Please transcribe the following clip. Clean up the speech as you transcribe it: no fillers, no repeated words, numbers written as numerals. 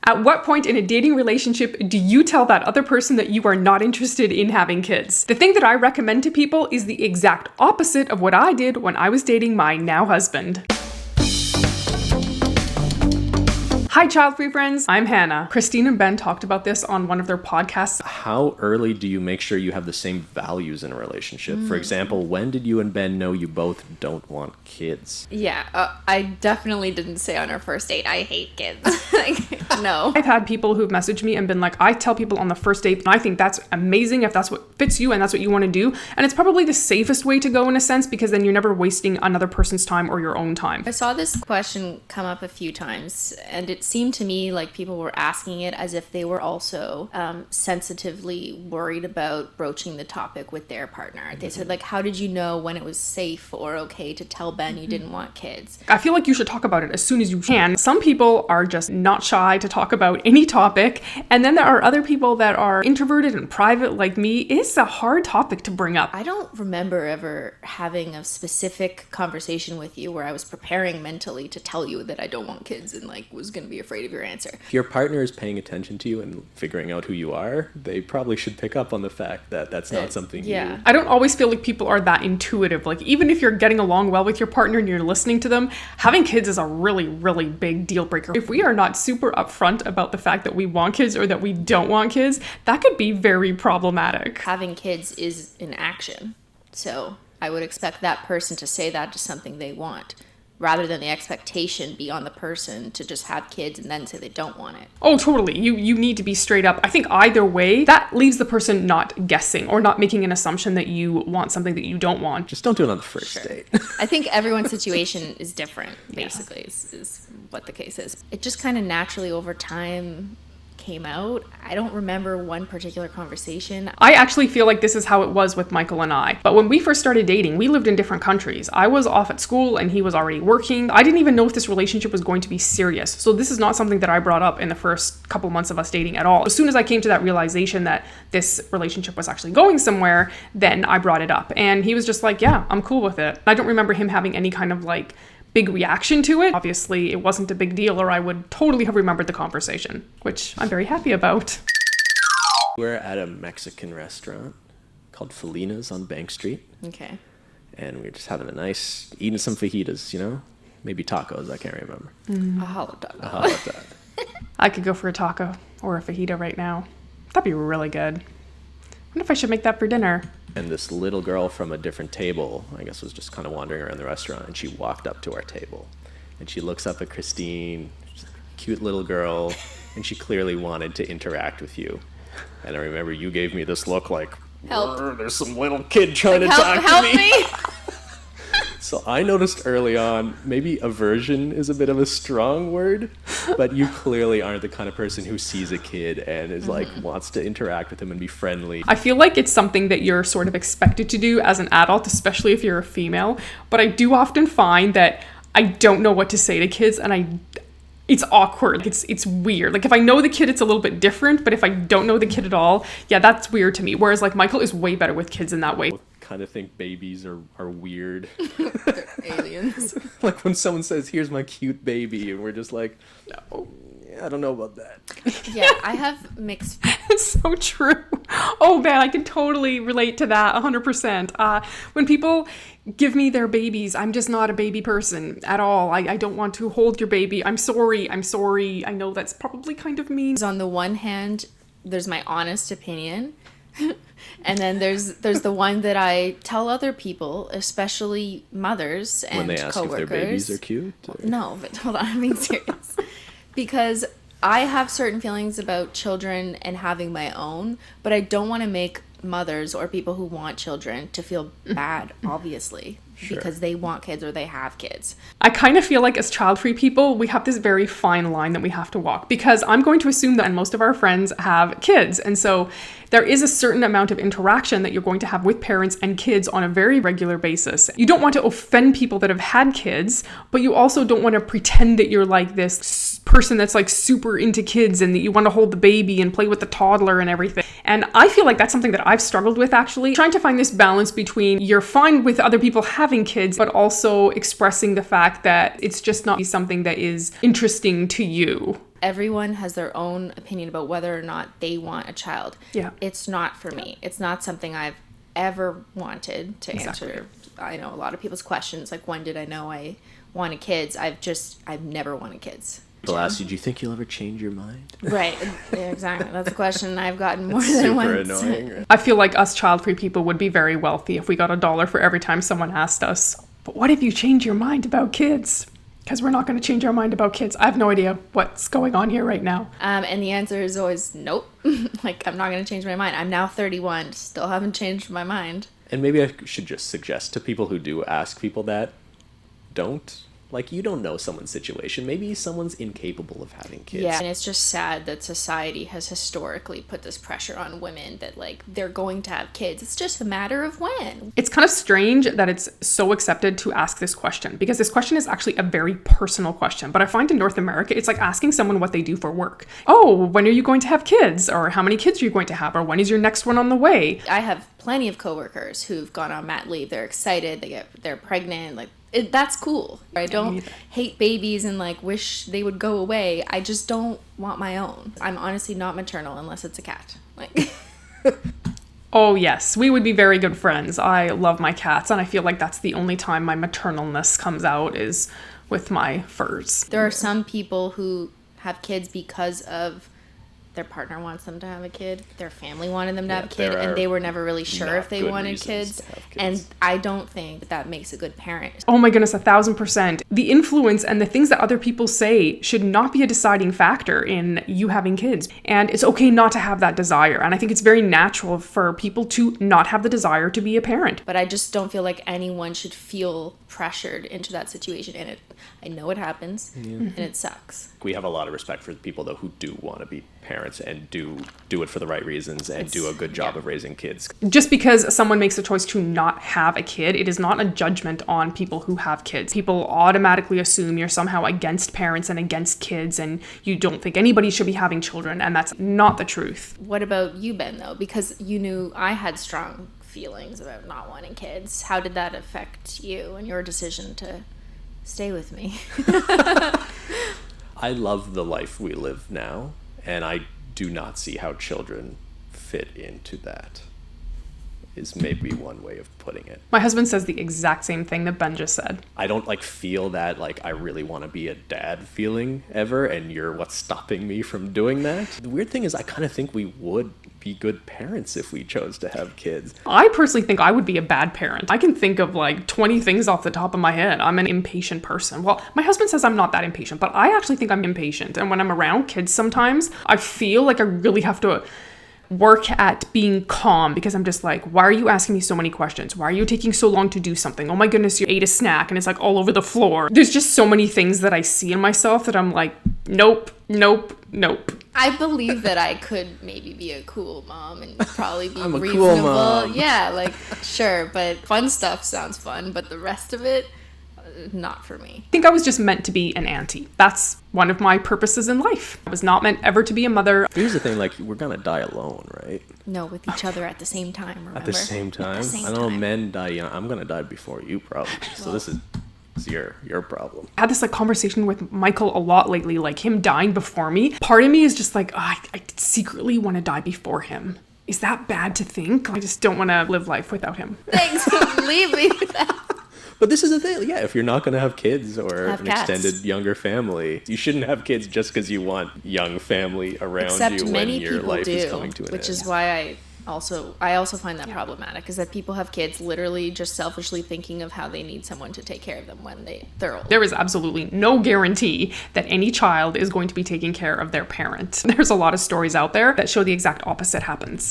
At what point in a dating relationship do you tell that other person that you are not interested in having kids? The thing that I recommend to people is the exact opposite of what I did when I was dating my now husband. Hi, Childfree friends. I'm Hannah. Christine and Ben talked about this on one of their podcasts. How early do you make sure you have the same values in a relationship? For example, when did you and Ben know you both don't want kids? Yeah, I definitely didn't say on our first date, I hate kids. No. I've had people who've messaged me and been like, I tell people on the first date, and I think that's amazing if that's what fits you and that's what you want to do. And it's probably the safest way to go in a sense, because then you're never wasting another person's time or your own time. I saw this question come up a few times, and it seemed to me like people were asking it as if they were also sensitively worried about broaching the topic with their partner. They said, like, how did you know when it was safe or okay to tell Ben you didn't want kids? I feel like you should talk about it as soon as you can. Some people are just not shy to talk about any topic, and then there are other people that are introverted and private like me. It's a hard topic to bring up. I don't remember ever having a specific conversation with you where I was preparing mentally to tell you that I don't want kids and like was going to be afraid of your answer. If your partner is paying attention to you and figuring out who you are, they probably should pick up on the fact that that's not something you... I don't always feel like people are that intuitive. Like, even if you're getting along well with your partner and you're listening to them, having kids is a really, really big deal breaker. If we are not super upfront about the fact that we want kids or that we don't want kids, that could be very problematic. Having kids is an action. So I would expect that person to say that to something they want, rather than the expectation be on the person to just have kids and then say they don't want it. Oh, totally. You need to be straight up. I think either way, that leaves the person not guessing or not making an assumption that you want something that you don't want. Just don't do it on the first date. I think everyone's situation is different, basically, is what the case is. It just kind of naturally over time came out. I don't remember one particular conversation. I actually feel like this is how it was with Michael and I. But when we first started dating, we lived in different countries. I was off at school and he was already working. I didn't even know if this relationship was going to be serious. So this is not something that I brought up in the first couple months of us dating at all. As soon as I came to that realization that this relationship was actually going somewhere, then I brought it up. And he was just like, yeah, I'm cool with it. I don't remember him having any kind of like big reaction to it. Obviously, it wasn't a big deal, or I would totally have remembered the conversation, which I'm very happy about. We're at a Mexican restaurant called Felina's on Bank Street. Okay. And we were just having a nice, eating some fajitas, you know? Maybe tacos, I can't remember. A hollow taco. A hollow taco. I could go for a taco or a fajita right now. That'd be really good. I wonder if I should make that for dinner. And this little girl from a different table, I guess, was just kind of wandering around the restaurant, and she walked up to our table. And she looks up at Christine, she's a cute little girl, and she clearly wanted to interact with you. And I remember you gave me this look like, help. There's some little kid trying to talk to me. So I noticed early on, maybe aversion is a bit of a strong word, but you clearly aren't the kind of person who sees a kid and is like, wants to interact with him and be friendly. I feel like it's something that you're sort of expected to do as an adult, especially if you're a female. But I do often find that I don't know what to say to kids, and it's awkward. It's weird. Like, if I know the kid, it's a little bit different, but if I don't know the kid at all, yeah, that's weird to me. Whereas like Michael is way better with kids in that way. Kind of think babies are weird. They're aliens. Like when someone says, here's my cute baby, and we're just like, no, I don't know about that. Yeah, I have mixed... It's so true. Oh man, I can totally relate to that 100%. When people give me their babies, I'm just not a baby person at all. I don't want to hold your baby. I'm sorry. I know that's probably kind of mean. On the one hand, there's my honest opinion. And then there's the one that I tell other people, especially mothers and coworkers. When they ask coworkers. if their babies are cute? No, but hold on, I'm being serious. Because I have certain feelings about children and having my own, but I don't want to make mothers or people who want children to feel bad, obviously. Sure. Because they want kids or they have kids. I kind of feel like as child-free people, we have this very fine line that we have to walk, because I'm going to assume that most of our friends have kids. And so there is a certain amount of interaction that you're going to have with parents and kids on a very regular basis. You don't want to offend people that have had kids, but you also don't want to pretend that you're like this person that's like super into kids and that you want to hold the baby and play with the toddler and everything. And I feel like that's something that I've struggled with, actually. Trying to find this balance between you're fine with other people having kids, but also expressing the fact that it's just not something that is interesting to you. Everyone has their own opinion about whether or not they want a child. Yeah. It's not for me. It's not something I've ever wanted to Exactly. answer. I know a lot of people's questions, like when did I know I wanted kids? I've never wanted kids. People ask you, do you think you'll ever change your mind? Right. Yeah, exactly. That's a question I've gotten more It's than super once. annoying. I feel like us child-free people would be very wealthy if we got $1 for every time someone asked us, but what if you change your mind about kids? Because we're not going to change our mind about kids. I have no idea what's going on here right now. And the answer is always nope. Like, I'm not going to change my mind. I'm now 31, still haven't changed my mind. And maybe I should just suggest to people who do ask people that, don't. Like, you don't know someone's situation. Maybe someone's incapable of having kids. Yeah, and it's just sad that society has historically put this pressure on women that, like, they're going to have kids. It's just a matter of when. It's kind of strange that it's so accepted to ask this question, because this question is actually a very personal question. But I find in North America, it's like asking someone what they do for work. Oh, when are you going to have kids? Or how many kids are you going to have? Or when is your next one on the way? I have plenty of coworkers who've gone on mat leave. They're excited. They're pregnant. Like, that's cool. I don't hate babies and like wish they would go away. I just don't want my own. I'm honestly not maternal unless it's a cat. Like, Oh yes, we would be very good friends. I love my cats, and I feel like that's the only time my maternalness comes out is with my furs. there are some people who have kids because of their partner wants them to have a kid, their family wanted them to have a kid, there and are they were never really sure not if they good wanted reasons kids. to have kids. And I don't think that makes a good parent. Oh my goodness, 1,000%. The influence and the things that other people say should not be a deciding factor in you having kids. And it's okay not to have that desire. And I think it's very natural for people to not have the desire to be a parent. But I just don't feel like anyone should feel pressured into that situation. And I know it happens, and it sucks. We have a lot of respect for the people, though, who do want to be parents and do it for the right reasons and do a good job of raising kids. Just because someone makes a choice to not have a kid, it is not a judgment on people who have kids. People automatically assume you're somehow against parents and against kids, and you don't think anybody should be having children, and that's not the truth. What about you, Ben, though? Because you knew I had strong feelings about not wanting kids. How did that affect you and your decision to stay with me? I love the life we live now, and I do not see how children fit into that, is maybe one way of putting it. My husband says the exact same thing that Ben just said. I don't feel that I really want to be a dad feeling ever, and you're what's stopping me from doing that. The weird thing is I kind of think we would be good parents if we chose to have kids. I personally think I would be a bad parent. I can think of 20 things off the top of my head. I'm an impatient person. Well, my husband says I'm not that impatient, but I actually think I'm impatient. And when I'm around kids sometimes, I feel like I really have to work at being calm, because I'm just like, why are you asking me so many questions? Why are you taking so long to do something? Oh my goodness, you ate a snack and it's all over the floor. There's just so many things that I see in myself that I'm like, nope, nope, nope. I believe that I could maybe be a cool mom and probably be I'm a reasonable. cool mom. Yeah, sure, but fun stuff sounds fun, but the rest of it, not for me. I think I was just meant to be an auntie. That's one of my purposes in life. I was not meant ever to be a mother. Here's the thing, we're gonna die alone, right? No, with each other at the same time, remember? At the same time? I don't know, men die young. I'm gonna die before you, probably. So this is your problem. I had this conversation with Michael a lot lately, him dying before me. Part of me is just I secretly want to die before him. Is that bad to think? I just don't want to live life without him. Thanks, leave me with that. But this is the thing, yeah, if you're not going to have kids or Have an cats. extended younger family, you shouldn't have kids just because you want young family around Except you when many your people life do, is coming to an which end. is why I also find that problematic, is that people have kids literally just selfishly thinking of how they need someone to take care of them when they're old. There is absolutely no guarantee that any child is going to be taking care of their parent. There's a lot of stories out there that show the exact opposite happens.